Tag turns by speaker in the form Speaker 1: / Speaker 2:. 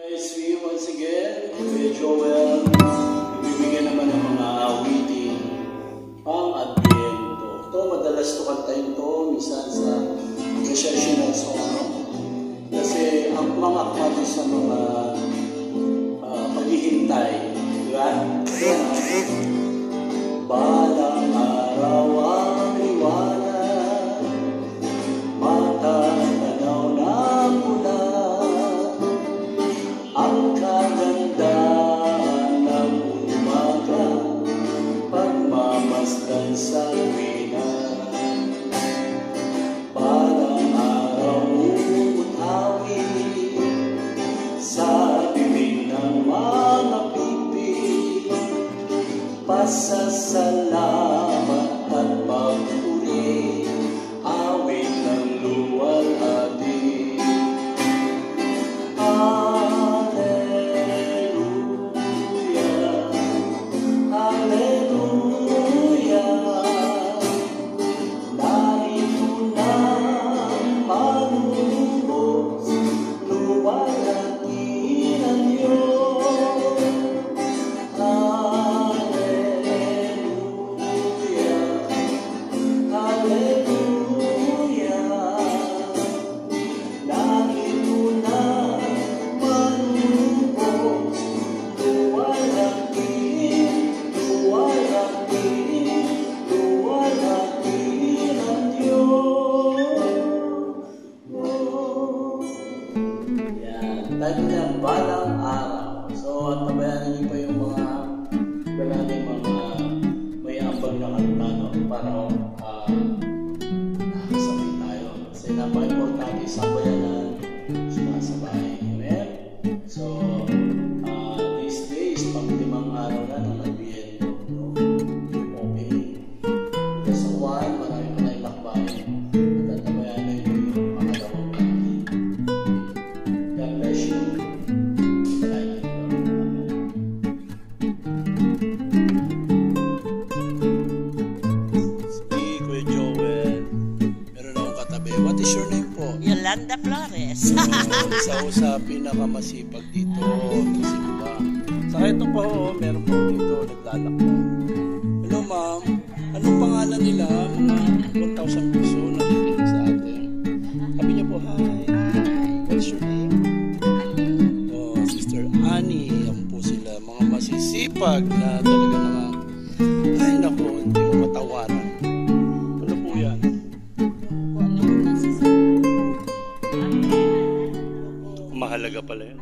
Speaker 1: Guys, we once again, Kuya Joel, ibibigyan naman ng mga awitin pang Adviento. Ito, madalas to kantahin to, minsan sa recessional song. Kasi ang mga akmado sa mga paghihintay, di ba? Balang araw ang liwanag, mata tanaw na mula, ang kagandahan ng umaga, pagmamasdan sa Pinas. Parang araw umutawi sa bibig ng mga pipi, pasasalamat at pagpuri, awit ng luwalhati. Tayo na balang araw. So, at nabayanan niyo pa yung mga galating mga may ambag na kanta, no? Para nakasabay tayo. Kasi napaka-importante sa bayanan, sumasabay. Amen? So, these days, pang-limang araw na ng Adviento, no? Opening. Because sa one, marami pa na ilakbay. At nabayanan niyo yung pangalawang kanta. God bless you. Kuya Joel, meron akong katabi. What is your name po?
Speaker 2: Yolanda Flores.
Speaker 1: Isa ko sa pinakamasipag dito sa simba. Saka ito pa ho, meron po dito naglalakbay. Hello ma'am, anong pangalan nila? Mga 1,000 peso nakikinig sa atin. Sabi niya po, hi. What's your name? Sister Annie. Yan po sila, mga masisipag na talaga naman. Ay naku, hindi mo matawaran. Ano po yan? Mahalaga pala yun.